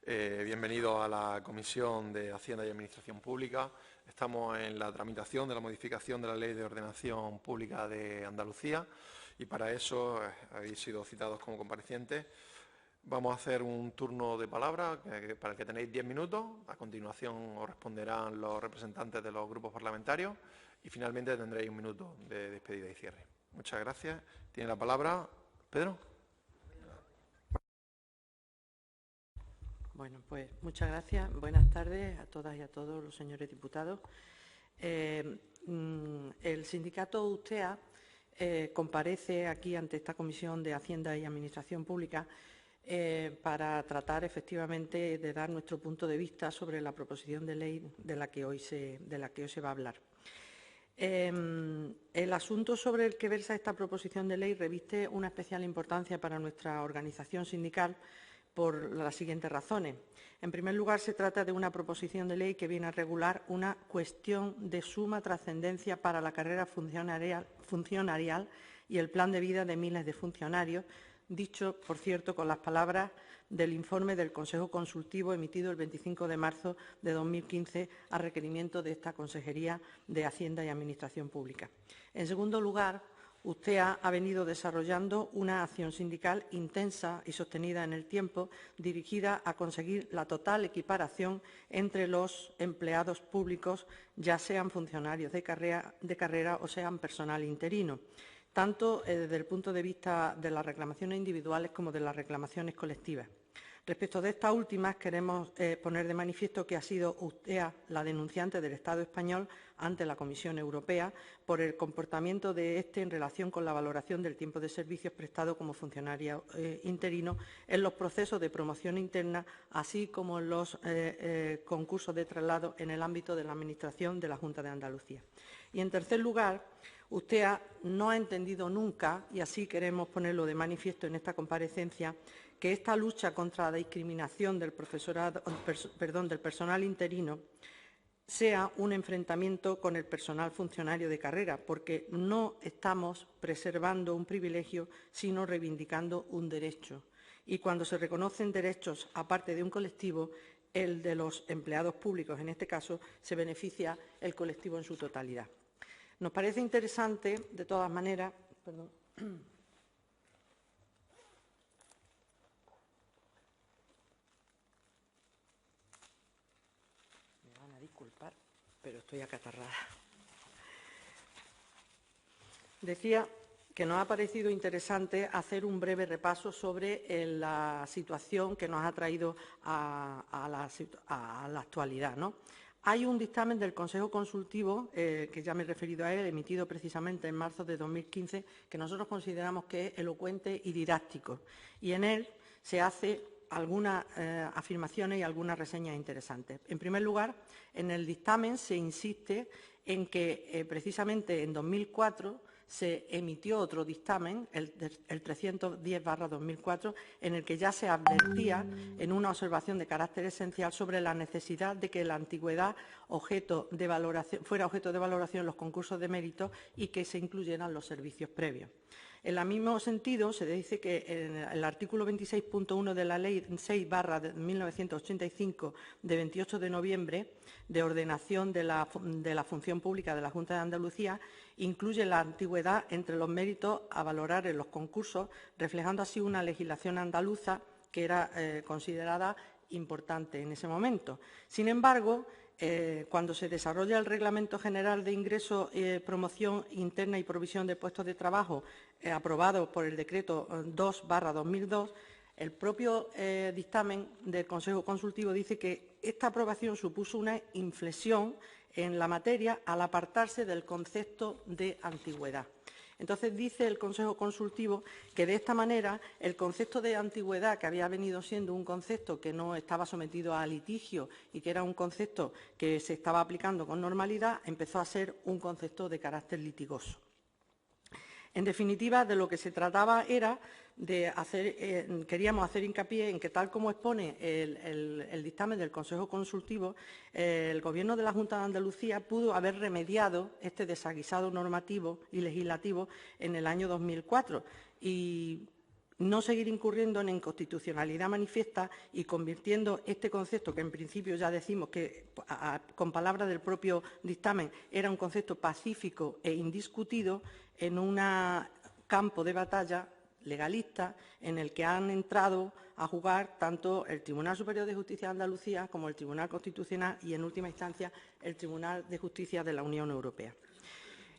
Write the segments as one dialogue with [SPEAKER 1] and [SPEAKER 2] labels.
[SPEAKER 1] Bienvenidos a la Comisión de Hacienda y Administración Pública. Estamos en la tramitación de la modificación de la Ley de Ordenación Pública de Andalucía y para eso habéis sido citados como comparecientes. Vamos a hacer un turno de palabra para el que tenéis 10 minutos. A continuación os responderán los representantes de los grupos parlamentarios y finalmente tendréis un minuto de despedida y cierre. Muchas gracias. Tiene la palabra Pedro.
[SPEAKER 2] Bueno, pues muchas gracias. Buenas tardes a todas y a todos los señores diputados. El sindicato USTEA comparece aquí ante esta Comisión de Hacienda y Administración Pública para tratar efectivamente de dar nuestro punto de vista sobre la proposición de ley de la que hoy se va a hablar. El asunto sobre el que versa esta proposición de ley reviste una especial importancia para nuestra organización sindical por las siguientes razones. En primer lugar, se trata de una proposición de ley que viene a regular una cuestión de suma trascendencia para la carrera funcionarial y el plan de vida de miles de funcionarios, dicho, por cierto, con las palabras del informe del Consejo Consultivo emitido el 25 de marzo de 2015 a requerimiento de esta Consejería de Hacienda y Administración Pública. En segundo lugar, USTEA ha venido desarrollando una acción sindical intensa y sostenida en el tiempo, dirigida a conseguir la total equiparación entre los empleados públicos, ya sean funcionarios de carrera o sean personal interino, tanto desde el punto de vista de las reclamaciones individuales como de las reclamaciones colectivas. Respecto de estas últimas, queremos poner de manifiesto que ha sido USTEA la denunciante del Estado español ante la Comisión Europea por el comportamiento de este en relación con la valoración del tiempo de servicios prestado como funcionario interino en los procesos de promoción interna, así como en los concursos de traslado en el ámbito de la Administración de la Junta de Andalucía. Y, en tercer lugar, USTEA no ha entendido nunca, y así queremos ponerlo de manifiesto en esta comparecencia, que esta lucha contra la discriminación del personal interino sea un enfrentamiento con el personal funcionario de carrera, porque no estamos preservando un privilegio, sino reivindicando un derecho. Y cuando se reconocen derechos aparte de un colectivo, el de los empleados públicos, en este caso, se beneficia el colectivo en su totalidad. Nos parece interesante, de todas maneras, me van a disculpar, pero estoy acatarrada. Decía que nos ha parecido interesante hacer un breve repaso sobre la situación que nos ha traído a la actualidad, ¿no? Hay un dictamen del Consejo Consultivo, que ya me he referido a él, emitido precisamente en marzo de 2015, que nosotros consideramos que es elocuente y didáctico. Y en él se hace algunas afirmaciones y algunas reseñas interesantes. En primer lugar, en el dictamen se insiste en que precisamente en 2004 se emitió otro dictamen, el 310/2004, en el que ya se advertía en una observación de carácter esencial sobre la necesidad de que la antigüedad fuera objeto de valoración en los concursos de mérito y que se incluyeran los servicios previos. En el mismo sentido, se dice que en el artículo 26.1 de la Ley 6/1985, de 28 de noviembre, de ordenación de la función pública de la Junta de Andalucía, incluye la antigüedad entre los méritos a valorar en los concursos, reflejando así una legislación andaluza que era considerada importante en ese momento. Sin embargo, cuando se desarrolla el Reglamento General de Ingreso, Promoción Interna y Provisión de Puestos de Trabajo, aprobado por el Decreto 2/2002, el propio dictamen del Consejo Consultivo dice que esta aprobación supuso una inflexión en la materia al apartarse del concepto de antigüedad. Entonces, dice el Consejo Consultivo que, de esta manera, el concepto de antigüedad, que había venido siendo un concepto que no estaba sometido a litigio y que era un concepto que se estaba aplicando con normalidad, empezó a ser un concepto de carácter litigoso. En definitiva, de lo que se trataba era de queríamos hacer hincapié en que, tal como expone el dictamen del Consejo Consultivo, el Gobierno de la Junta de Andalucía pudo haber remediado este desaguisado normativo y legislativo en el año 2004 y no seguir incurriendo en inconstitucionalidad manifiesta y convirtiendo este concepto, que en principio ya decimos que, con palabras del propio dictamen, era un concepto pacífico e indiscutido, en un campo de batalla legalista en el que han entrado a jugar tanto el Tribunal Superior de Justicia de Andalucía como el Tribunal Constitucional y, en última instancia, el Tribunal de Justicia de la Unión Europea.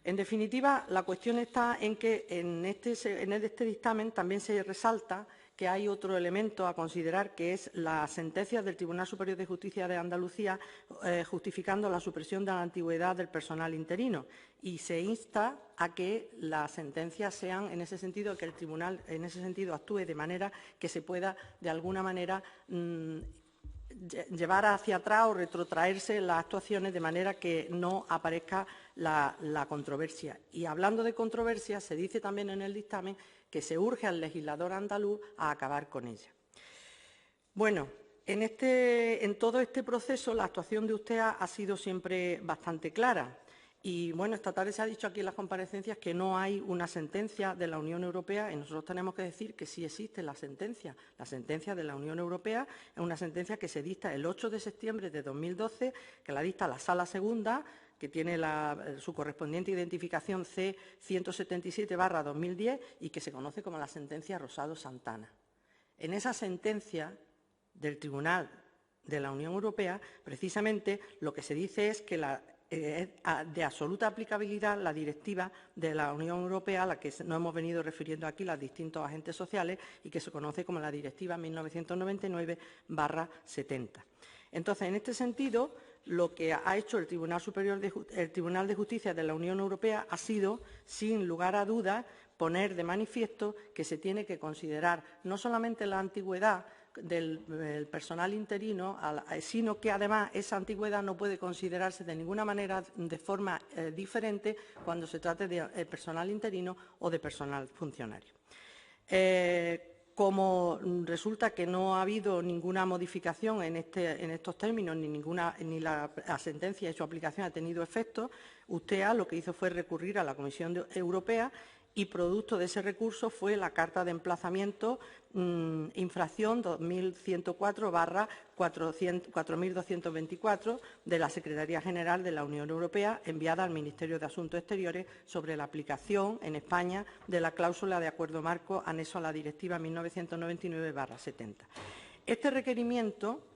[SPEAKER 2] En definitiva, la cuestión está en que en este dictamen también se resalta que hay otro elemento a considerar, que es la sentencia del Tribunal Superior de Justicia de Andalucía justificando la supresión de la antigüedad del personal interino, y se insta a que las sentencias sean en ese sentido, que el tribunal en ese sentido actúe de manera que se pueda de alguna manera llevar hacia atrás o retrotraerse las actuaciones de manera que no aparezca la controversia. Y hablando de controversia, se dice también en el dictamen que se urge al legislador andaluz a acabar con ella. Bueno, en todo este proceso la actuación de USTEA ha sido siempre bastante clara. Y, bueno, esta tarde se ha dicho aquí en las comparecencias que no hay una sentencia de la Unión Europea, y nosotros tenemos que decir que sí existe la sentencia. La sentencia de la Unión Europea es una sentencia que se dicta el 8 de septiembre de 2012, que la dicta la Sala Segunda, que tiene su correspondiente identificación C-177/2010 y que se conoce como la sentencia Rosado-Santana. En esa sentencia del Tribunal de la Unión Europea, precisamente lo que se dice es que es de absoluta aplicabilidad la directiva de la Unión Europea, a la que nos hemos venido refiriendo aquí los distintos agentes sociales y que se conoce como la Directiva 1999/70. Entonces, en este sentido, lo que ha hecho el Tribunal de Justicia de la Unión Europea ha sido, sin lugar a dudas, poner de manifiesto que se tiene que considerar no solamente la antigüedad del personal interino, sino que además esa antigüedad no puede considerarse de ninguna manera de forma diferente cuando se trate de personal interino o de personal funcionario. Como resulta que no ha habido ninguna modificación en estos términos, ni la sentencia y su aplicación ha tenido efecto, USTEA lo que hizo fue recurrir a la Comisión Europea y producto de ese recurso fue la carta de emplazamiento infracción 2104/4224 de la Secretaría General de la Unión Europea, enviada al Ministerio de Asuntos Exteriores sobre la aplicación en España de la cláusula de acuerdo marco anexo a la Directiva 1999/70. Este requerimiento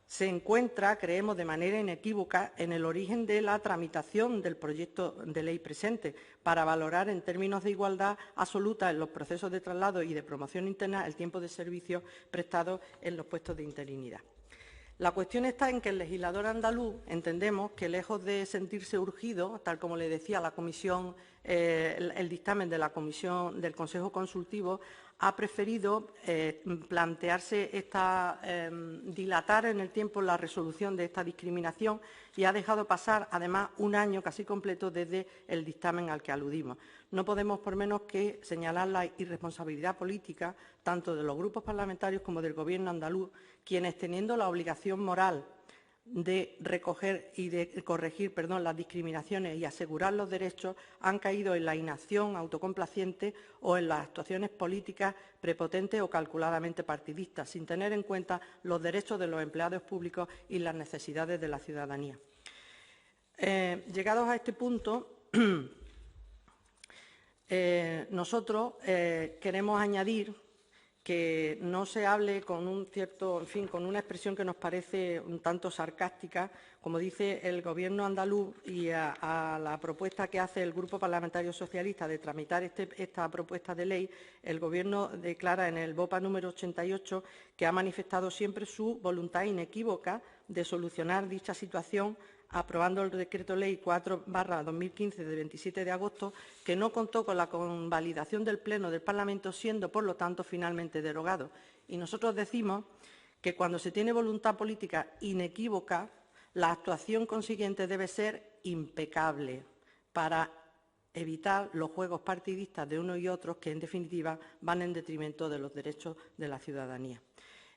[SPEAKER 2] se encuentra, creemos, de manera inequívoca en el origen de la tramitación del proyecto de ley presente, para valorar en términos de igualdad absoluta en los procesos de traslado y de promoción interna el tiempo de servicio prestado en los puestos de interinidad. La cuestión está en que el legislador andaluz, entendemos que lejos de sentirse urgido, tal como le decía la comisión, el dictamen de la comisión del Consejo Consultivo, ha preferido plantearse dilatar en el tiempo la resolución de esta discriminación y ha dejado pasar, además, un año casi completo desde el dictamen al que aludimos. No podemos por menos que señalar la irresponsabilidad política tanto de los grupos parlamentarios como del Gobierno andaluz, quienes, teniendo la obligación moral de recoger y de corregir las discriminaciones y asegurar los derechos, han caído en la inacción autocomplaciente o en las actuaciones políticas prepotentes o calculadamente partidistas, sin tener en cuenta los derechos de los empleados públicos y las necesidades de la ciudadanía. Llegados a este punto, nosotros queremos añadir que no se hable con con una expresión que nos parece un tanto sarcástica, como dice el Gobierno andaluz, y a la propuesta que hace el Grupo Parlamentario Socialista de tramitar esta propuesta de ley. El Gobierno declara en el BOPA número 88 que ha manifestado siempre su voluntad inequívoca de solucionar dicha situación, aprobando el Decreto Ley 4/2015 de 27 de agosto, que no contó con la convalidación del Pleno del Parlamento, siendo, por lo tanto, finalmente derogado. Y nosotros decimos que cuando se tiene voluntad política inequívoca, la actuación consiguiente debe ser impecable para evitar los juegos partidistas de unos y otros que, en definitiva, van en detrimento de los derechos de la ciudadanía.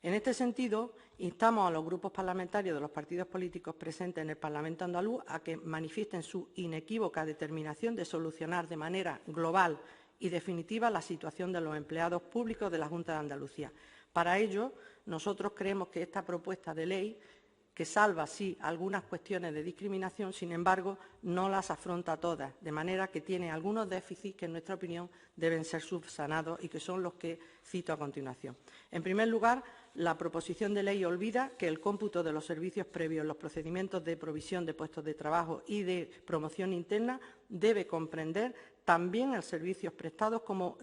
[SPEAKER 2] En este sentido, instamos a los grupos parlamentarios de los partidos políticos presentes en el Parlamento andaluz a que manifiesten su inequívoca determinación de solucionar de manera global y definitiva la situación de los empleados públicos de la Junta de Andalucía. Para ello, nosotros creemos que esta propuesta de ley, que salva, sí, algunas cuestiones de discriminación, sin embargo, no las afronta todas, de manera que tiene algunos déficits que, en nuestra opinión, deben ser subsanados y que son los que cito a continuación. En primer lugar, la proposición de ley olvida que el cómputo de los servicios previos en los procedimientos de provisión de puestos de trabajo y de promoción interna debe comprender también los servicios prestados como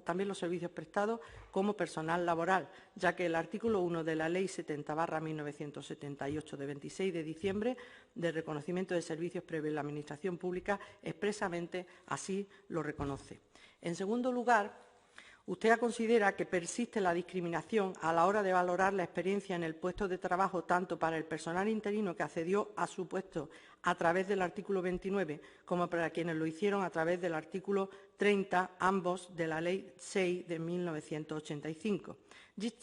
[SPEAKER 2] personal laboral, ya que el artículo 1 de la Ley 70/1978 de 26 de diciembre de reconocimiento de servicios previos en la Administración Pública expresamente así lo reconoce. En segundo lugar, usted considera que persiste la discriminación a la hora de valorar la experiencia en el puesto de trabajo tanto para el personal interino que accedió a su puesto a través del artículo 29 como para quienes lo hicieron a través del artículo 30, ambos de la Ley 6 de 1985.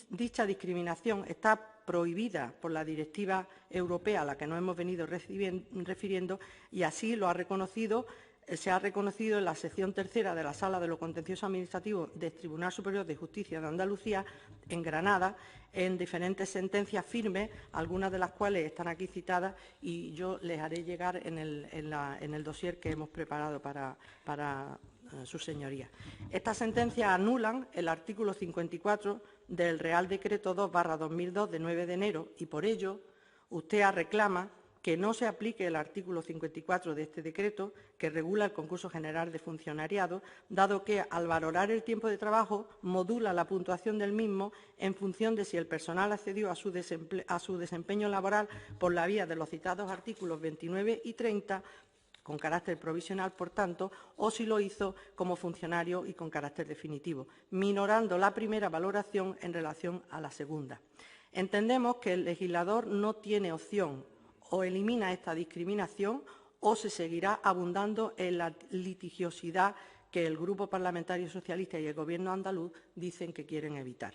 [SPEAKER 2] Dicha discriminación está prohibida por la directiva europea a la que nos hemos venido refiriendo y así lo ha reconocido. Se ha reconocido en la sección tercera de la Sala de lo Contencioso Administrativo del Tribunal Superior de Justicia de Andalucía, en Granada, en diferentes sentencias firmes, algunas de las cuales están aquí citadas y yo les haré llegar en el dossier que hemos preparado para sus señorías. Estas sentencias anulan el artículo 54 del Real Decreto 2/2002 de 9 de enero y, por ello, usted reclama que no se aplique el artículo 54 de este decreto, que regula el concurso general de funcionariado, dado que, al valorar el tiempo de trabajo, modula la puntuación del mismo en función de si el personal accedió a su desempeño laboral por la vía de los citados artículos 29 y 30, con carácter provisional, por tanto, o si lo hizo como funcionario y con carácter definitivo, minorando la primera valoración en relación a la segunda. Entendemos que el legislador no tiene opción: o elimina esta discriminación o se seguirá abundando en la litigiosidad que el Grupo Parlamentario Socialista y el Gobierno andaluz dicen que quieren evitar.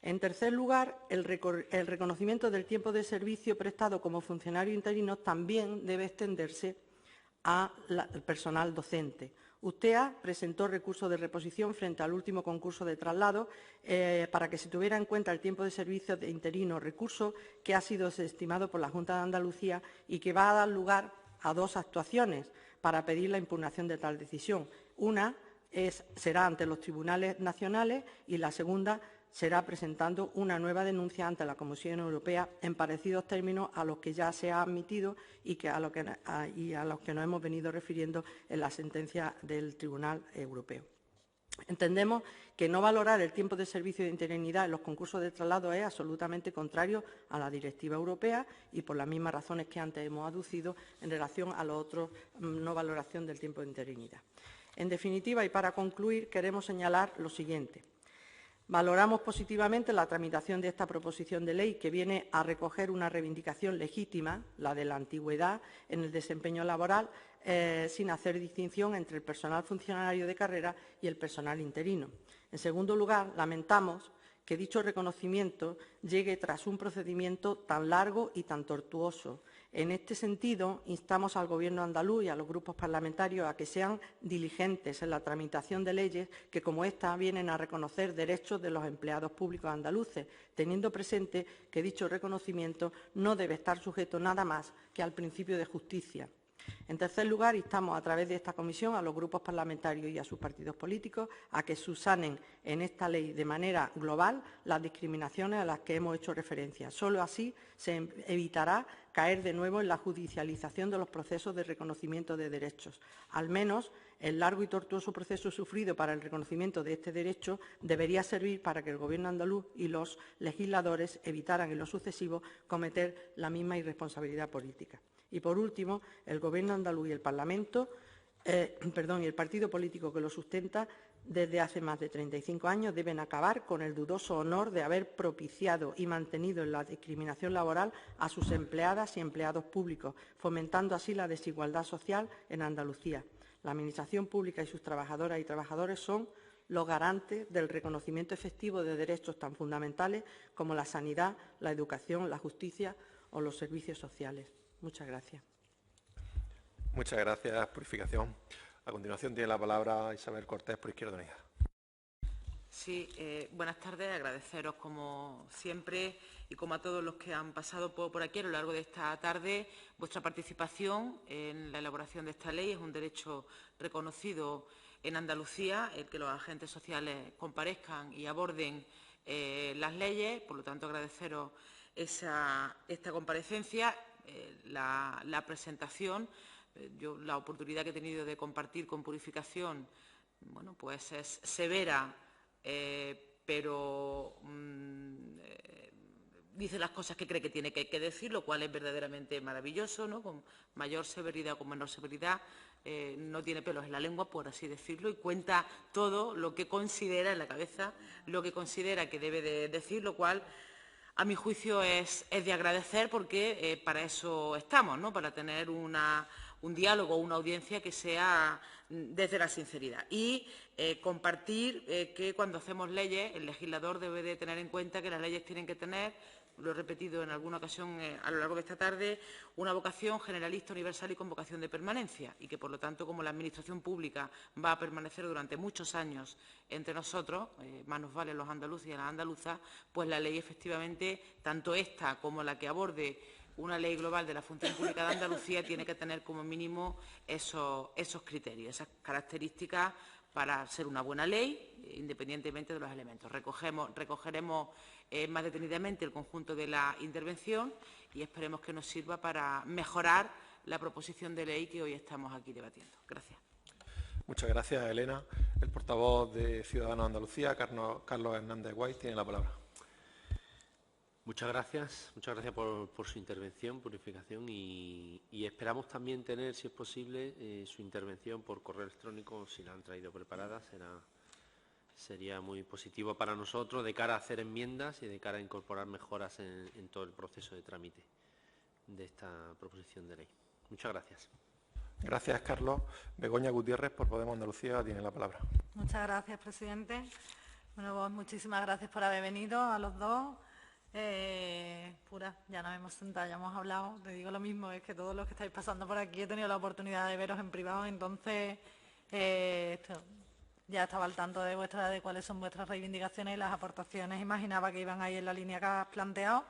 [SPEAKER 2] En tercer lugar, el reconocimiento del tiempo de servicio prestado como funcionario interino también debe extenderse al personal docente. Ustea presentó recurso de reposición frente al último concurso de traslado para que se tuviera en cuenta el tiempo de servicio de interino, recurso que ha sido desestimado por la Junta de Andalucía y que va a dar lugar a dos actuaciones para pedir la impugnación de tal decisión. Una será ante los tribunales nacionales y la segunda será presentando una nueva denuncia ante la Comisión Europea en parecidos términos a los que ya se ha admitido y a los que nos hemos venido refiriendo en la sentencia del Tribunal Europeo. Entendemos que no valorar el tiempo de servicio de interinidad en los concursos de traslado es absolutamente contrario a la directiva europea y por las mismas razones que antes hemos aducido en relación a los otros no valoración del tiempo de interinidad. En definitiva, y para concluir, queremos señalar lo siguiente. Valoramos positivamente la tramitación de esta proposición de ley que viene a recoger una reivindicación legítima, la de la antigüedad en el desempeño laboral, sin hacer distinción entre el personal funcionario de carrera y el personal interino. En segundo lugar, lamentamos que dicho reconocimiento llegue tras un procedimiento tan largo y tan tortuoso. En este sentido, instamos al Gobierno andaluz y a los grupos parlamentarios a que sean diligentes en la tramitación de leyes que, como esta, vienen a reconocer derechos de los empleados públicos andaluces, teniendo presente que dicho reconocimiento no debe estar sujeto nada más que al principio de justicia. En tercer lugar, instamos a través de esta comisión a los grupos parlamentarios y a sus partidos políticos a que subsanen en esta ley de manera global las discriminaciones a las que hemos hecho referencia. Solo así se evitará caer de nuevo en la judicialización de los procesos de reconocimiento de derechos. Al menos el largo y tortuoso proceso sufrido para el reconocimiento de este derecho debería servir para que el Gobierno andaluz y los legisladores evitaran en lo sucesivo cometer la misma irresponsabilidad política. Y, por último, el Gobierno andaluz y el Parlamento, y el partido político que lo sustenta desde hace más de 35 años deben acabar con el dudoso honor de haber propiciado y mantenido en la discriminación laboral a sus empleadas y empleados públicos, fomentando así la desigualdad social en Andalucía. La Administración pública y sus trabajadoras y trabajadores son los garantes del reconocimiento efectivo de derechos tan fundamentales como la sanidad, la educación, la justicia o los servicios sociales. Muchas gracias.
[SPEAKER 1] Muchas gracias, Purificación. A continuación tiene la palabra Isabel Cortés, por Izquierda Unida.
[SPEAKER 3] Sí, buenas tardes. Agradeceros, como siempre, y como a todos los que han pasado por aquí a lo largo de esta tarde, vuestra participación en la elaboración de esta ley. Es un derecho reconocido en Andalucía, el que los agentes sociales comparezcan y aborden las leyes. Por lo tanto, agradeceros esta comparecencia, la presentación. Yo la oportunidad que he tenido de compartir con Purificación, bueno, pues es severa, pero dice las cosas que cree que tiene que decir, lo cual es verdaderamente maravilloso, ¿no? Con mayor severidad o con menor severidad, no tiene pelos en la lengua, por así decirlo, y cuenta todo lo que considera en la cabeza, lo que considera que debe de decir, lo cual, a mi juicio, es de agradecer, porque para eso estamos, ¿no? Para tener un diálogo, una audiencia que sea desde la sinceridad. Y compartir que cuando hacemos leyes, el legislador debe de tener en cuenta que las leyes tienen que tener, lo he repetido en alguna ocasión a lo largo de esta tarde, una vocación generalista, universal y con vocación de permanencia, y que, por lo tanto, como la Administración pública va a permanecer durante muchos años entre nosotros, más nos valen los andaluces y las andaluzas, pues la ley, efectivamente, tanto esta como la que aborde una ley global de la Función Pública de Andalucía, tiene que tener como mínimo esos criterios, esas características para ser una buena ley, independientemente de los elementos. Recogeremos más detenidamente el conjunto de la intervención y esperemos que nos sirva para mejorar la proposición de ley que hoy estamos aquí debatiendo. Gracias.
[SPEAKER 1] Muchas gracias, Elena. El portavoz de Ciudadanos de Andalucía, Carlos Hernández Guay, tiene la palabra.
[SPEAKER 4] Muchas gracias por su intervención, Purificación, y esperamos también tener, si es posible, su intervención por correo electrónico, si la han traído preparada, sería muy positivo para nosotros de cara a hacer enmiendas y de cara a incorporar mejoras en todo el proceso de trámite de esta proposición de ley. Muchas gracias.
[SPEAKER 1] Gracias, Carlos. Begoña Gutiérrez, por Podemos Andalucía, tiene la palabra.
[SPEAKER 5] Muchas gracias, presidente. Bueno, pues muchísimas gracias por haber venido a los dos. Ya nos hemos sentado, ya hemos hablado. Te digo lo mismo, es que todos los que estáis pasando por aquí he tenido la oportunidad de veros en privado, entonces ya estaba al tanto de cuáles son vuestras reivindicaciones y las aportaciones. Imaginaba que iban ahí en la línea que has planteado.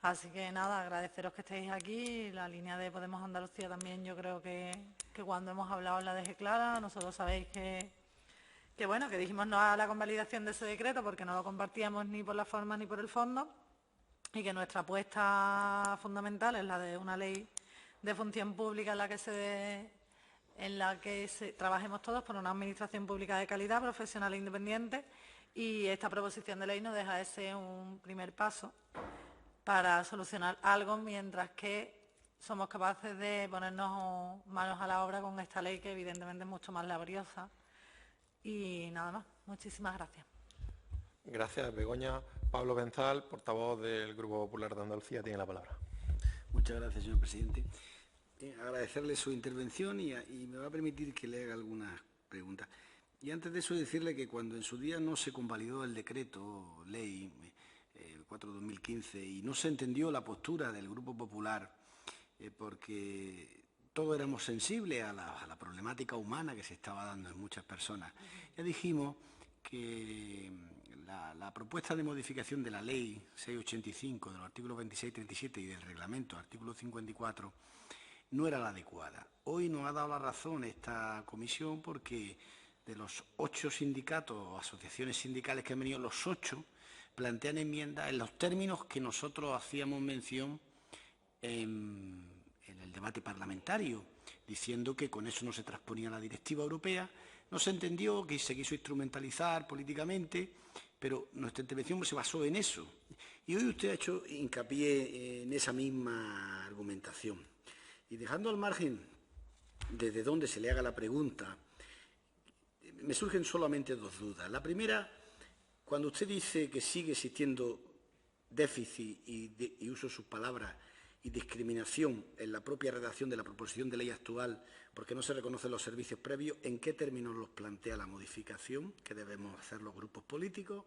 [SPEAKER 5] Así que nada, agradeceros que estéis aquí. La línea de Podemos Andalucía también, yo creo que cuando hemos hablado la dejé clara. Nosotros sabéis que dijimos no a la convalidación de ese decreto porque no lo compartíamos ni por la forma ni por el fondo, y que nuestra apuesta fundamental es la de una ley de función pública en la que trabajemos todos por una administración pública de calidad, profesional e independiente, y esta proposición de ley no deja de ser un primer paso para solucionar algo, mientras que somos capaces de ponernos manos a la obra con esta ley, que evidentemente es mucho más laboriosa. Y nada más. Muchísimas gracias.
[SPEAKER 1] Gracias, Begoña. Pablo Benzal, portavoz del Grupo Popular de Andalucía, tiene la palabra.
[SPEAKER 6] Muchas gracias, señor presidente. Agradecerle su intervención y me va a permitir que le haga algunas preguntas. Y antes de eso, decirle que cuando en su día no se convalidó el decreto ley 4/2015 y no se entendió la postura del Grupo Popular, porque todos éramos sensibles a la problemática humana que se estaba dando en muchas personas, ya dijimos que la propuesta de modificación de la Ley 685, de los artículos 26 y 37 y del reglamento, artículo 54, no era la adecuada. Hoy nos ha dado la razón esta comisión porque de los 8 sindicatos o asociaciones sindicales que han venido, los 8 plantean enmiendas en los términos que nosotros hacíamos mención en el debate parlamentario, diciendo que con eso no se transponía la directiva europea. No se entendió, que se quiso instrumentalizar políticamente, pero nuestra intervención se basó en eso. Y hoy usted ha hecho hincapié en esa misma argumentación. Y dejando al margen desde donde se le haga la pregunta, me surgen solamente 2 dudas. La primera, cuando usted dice que sigue existiendo déficit y uso sus palabras, y discriminación en la propia redacción de la proposición de ley actual porque no se reconocen los servicios previos, ¿en qué términos los plantea la modificación que debemos hacer los grupos políticos?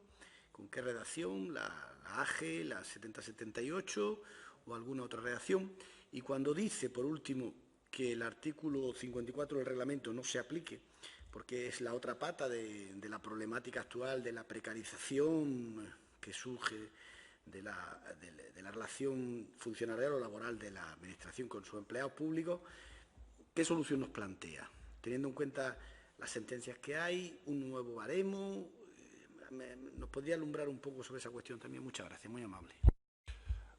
[SPEAKER 6] ¿Con qué redacción? ¿La AGE, la 7078 o alguna otra redacción? Y cuando dice, por último, que el artículo 54 del reglamento no se aplique porque es la otra pata de la problemática actual de la precarización que surge de la relación funcionarial o laboral de la Administración con sus empleados públicos. ¿Qué solución nos plantea? Teniendo en cuenta las sentencias que hay, un nuevo baremo, ¿nos podría alumbrar un poco sobre esa cuestión también? Muchas gracias, muy amable.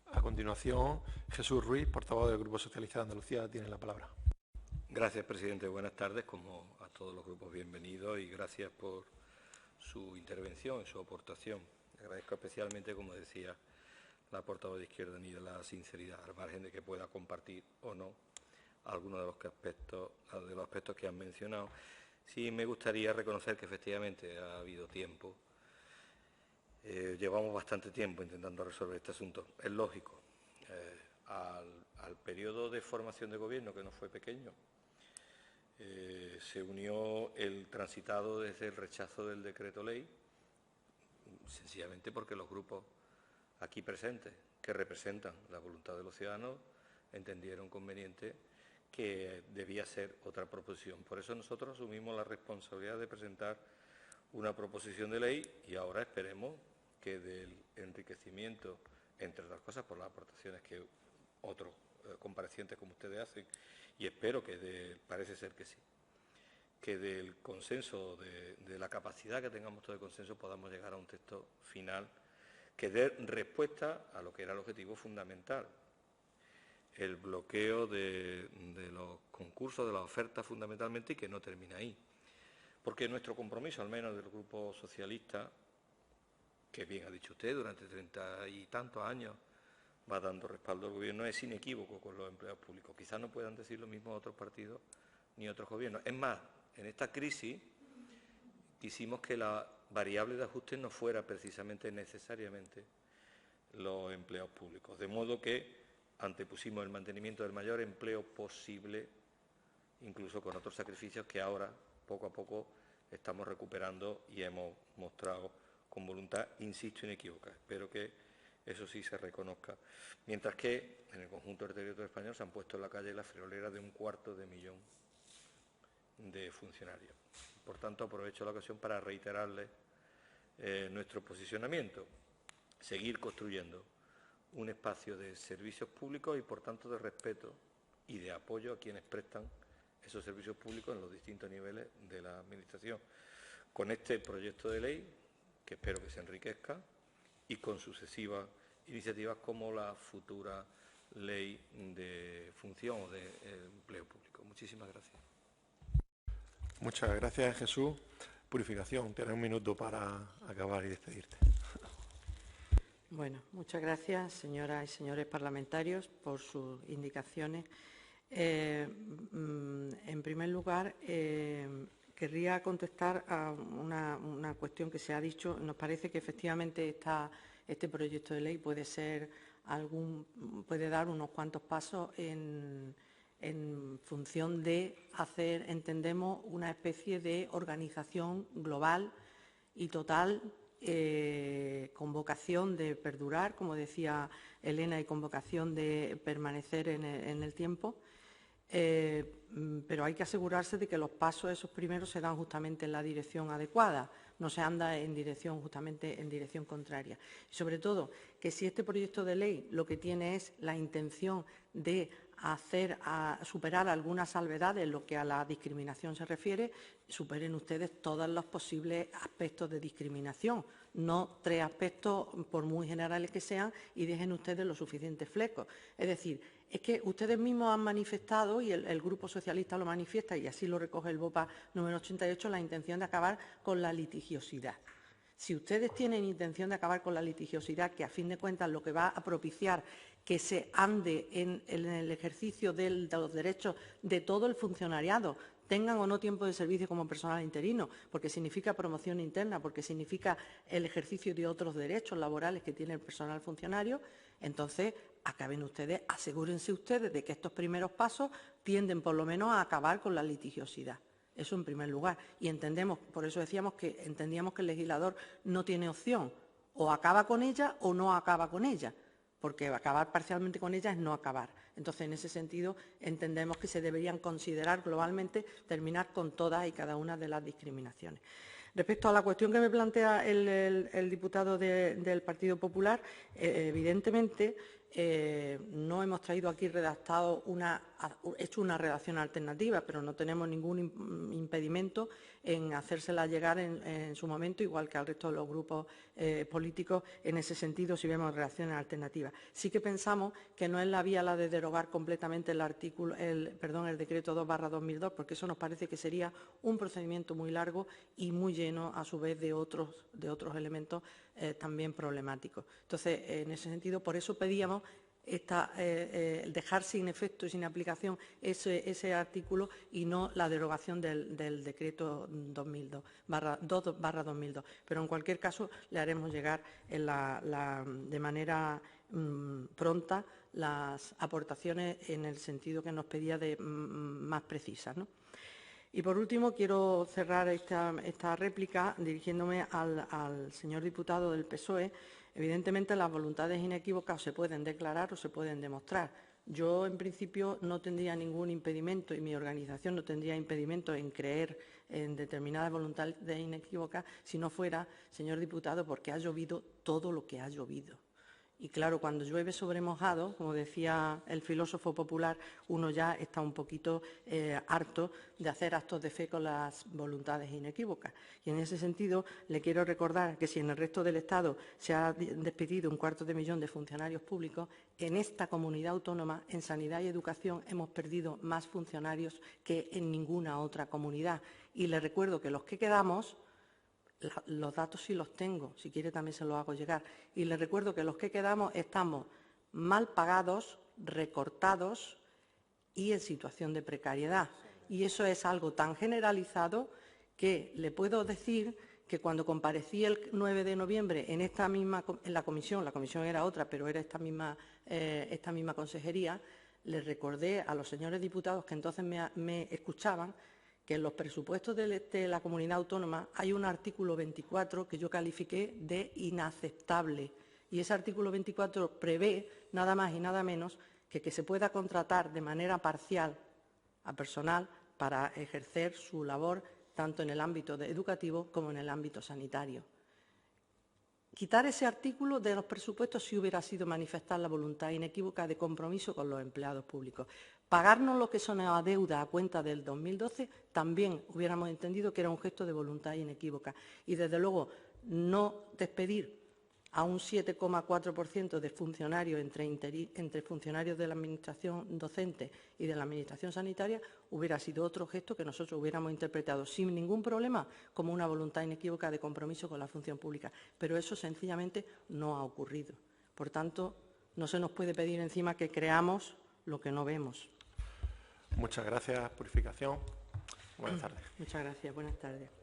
[SPEAKER 1] A continuación, Jesús Ruiz, portavoz del Grupo Socialista de Andalucía, tiene la palabra.
[SPEAKER 7] Gracias, presidente. Buenas tardes. Como a todos los grupos, bienvenidos y gracias por su intervención y su aportación. Agradezco especialmente, como decía la portavoz de Izquierda Unida, la sinceridad, al margen de que pueda compartir o no algunos de los aspectos que han mencionado. Sí me gustaría reconocer que efectivamente ha habido tiempo. Llevamos bastante tiempo intentando resolver este asunto. Es lógico. Al periodo de formación de gobierno, que no fue pequeño, se unió el transitado desde el rechazo del decreto ley, sencillamente porque los grupos aquí presentes, que representan la voluntad de los ciudadanos, entendieron conveniente que debía ser otra proposición. Por eso nosotros asumimos la responsabilidad de presentar una proposición de ley y ahora esperemos que del enriquecimiento, entre otras cosas por las aportaciones que otros comparecientes como ustedes hacen, y espero que parece ser que sí, que del consenso, de la capacidad que tengamos todos de consenso, podamos llegar a un texto final que dé respuesta a lo que era el objetivo fundamental, el bloqueo de los concursos, de las ofertas fundamentalmente, y que no termina ahí. Porque nuestro compromiso, al menos del Grupo Socialista, que bien ha dicho usted, durante 30 y tantos años va dando respaldo al Gobierno, es inequívoco con los empleados públicos. Quizás no puedan decir lo mismo otros partidos ni otros gobiernos. Es más, en esta crisis quisimos que la variable de ajuste no fuera precisamente necesariamente los empleados públicos, de modo que antepusimos el mantenimiento del mayor empleo posible, incluso con otros sacrificios que ahora, poco a poco, estamos recuperando y hemos mostrado con voluntad, insisto, inequívoca. Espero que eso sí se reconozca. Mientras que en el conjunto del territorio español se han puesto en la calle la friolera de 250.000 de funcionarios. Por tanto, aprovecho la ocasión para reiterarles nuestro posicionamiento, seguir construyendo un espacio de servicios públicos y, por tanto, de respeto y de apoyo a quienes prestan esos servicios públicos en los distintos niveles de la Administración. Con este proyecto de ley, que espero que se enriquezca, y con sucesivas iniciativas como la futura ley de función o de empleo público. Muchísimas gracias.
[SPEAKER 1] Muchas gracias, Jesús. Purificación, tienes un minuto para acabar y despedirte.
[SPEAKER 2] Bueno, muchas gracias, señoras y señores parlamentarios, por sus indicaciones. En primer lugar, querría contestar a una cuestión que se ha dicho. Nos parece que efectivamente este proyecto de ley puede dar unos cuantos pasos en función de hacer, entendemos, una especie de organización global y total, con vocación de perdurar, como decía Elena, y con vocación de permanecer en el tiempo. Pero hay que asegurarse de que los pasos, esos primeros, se dan justamente en la dirección adecuada, no se anda justamente en dirección contraria. Y sobre todo, que si este proyecto de ley lo que tiene es la intención de superar algunas salvedades en lo que a la discriminación se refiere, superen ustedes todos los posibles aspectos de discriminación, no 3 aspectos, por muy generales que sean, y dejen ustedes los suficientes flecos. Es decir, es que ustedes mismos han manifestado, y el Grupo Socialista lo manifiesta, y así lo recoge el BOPA número 88, la intención de acabar con la litigiosidad. Si ustedes tienen intención de acabar con la litigiosidad, que a fin de cuentas lo que va a propiciar que se ande en el ejercicio de los derechos de todo el funcionariado, tengan o no tiempo de servicio como personal interino, porque significa promoción interna, porque significa el ejercicio de otros derechos laborales que tiene el personal funcionario, entonces acaben ustedes, asegúrense ustedes de que estos primeros pasos tienden por lo menos a acabar con la litigiosidad. Eso en primer lugar. Y entendemos, por eso decíamos que entendíamos que el legislador no tiene opción, o acaba con ella o no acaba con ella. porque acabar parcialmente con ellas es no acabar. Entonces, en ese sentido, entendemos que se deberían considerar globalmente terminar con todas y cada una de las discriminaciones. Respecto a la cuestión que me plantea el diputado del Partido Popular, evidentemente no hemos traído aquí hecho una redacción alternativa, pero no tenemos ningún impedimento en hacérsela llegar en su momento, igual que al resto de los grupos políticos, en ese sentido, si vemos redacciones alternativas. Sí que pensamos que no es la vía la de derogar completamente el decreto 2/2002, porque eso nos parece que sería un procedimiento muy largo y muy lleno, a su vez, de otros elementos también problemáticos. Entonces, en ese sentido, por eso pedíamos dejar sin efecto y sin aplicación ese artículo y no la derogación del decreto 2/2002. Pero, en cualquier caso, le haremos llegar de manera pronta las aportaciones en el sentido que nos pedía más precisas, ¿no? Y, por último, quiero cerrar esta réplica dirigiéndome al señor diputado del PSOE. Evidentemente, las voluntades inequívocas se pueden declarar o se pueden demostrar. Yo, en principio, no tendría ningún impedimento y mi organización no tendría impedimento en creer en determinadas voluntades inequívocas si no fuera, señor diputado, porque ha llovido todo lo que ha llovido. Y claro, cuando llueve sobre mojado, como decía el filósofo popular, uno ya está un poquito harto de hacer actos de fe con las voluntades inequívocas. Y en ese sentido, le quiero recordar que si en el resto del Estado se ha despedido 250.000 de funcionarios públicos, en esta comunidad autónoma, en sanidad y educación, hemos perdido más funcionarios que en ninguna otra comunidad. Y le recuerdo que los que quedamos, los datos sí los tengo, si quiere también se los hago llegar. Y les recuerdo que los que quedamos estamos mal pagados, recortados y en situación de precariedad. Y eso es algo tan generalizado que le puedo decir que cuando comparecí el 9 de noviembre en la comisión era otra, pero era esta misma consejería, les recordé a los señores diputados que entonces me escuchaban que en los presupuestos de la comunidad autónoma hay un artículo 24 que yo califiqué de inaceptable. Y ese artículo 24 prevé nada más y nada menos que se pueda contratar de manera parcial a personal para ejercer su labor tanto en el ámbito educativo como en el ámbito sanitario. Quitar ese artículo de los presupuestos sí hubiera sido manifestar la voluntad inequívoca de compromiso con los empleados públicos. Pagarnos lo que son a deuda a cuenta del 2012 también hubiéramos entendido que era un gesto de voluntad inequívoca. Y, desde luego, no despedir a un 7,4% de funcionarios entre funcionarios de la Administración docente y de la Administración sanitaria hubiera sido otro gesto que nosotros hubiéramos interpretado sin ningún problema como una voluntad inequívoca de compromiso con la función pública. Pero eso sencillamente no ha ocurrido. Por tanto, no se nos puede pedir encima que creamos lo que no vemos.
[SPEAKER 1] Muchas gracias, Purificación. Buenas tardes.
[SPEAKER 2] Muchas gracias. Buenas tardes.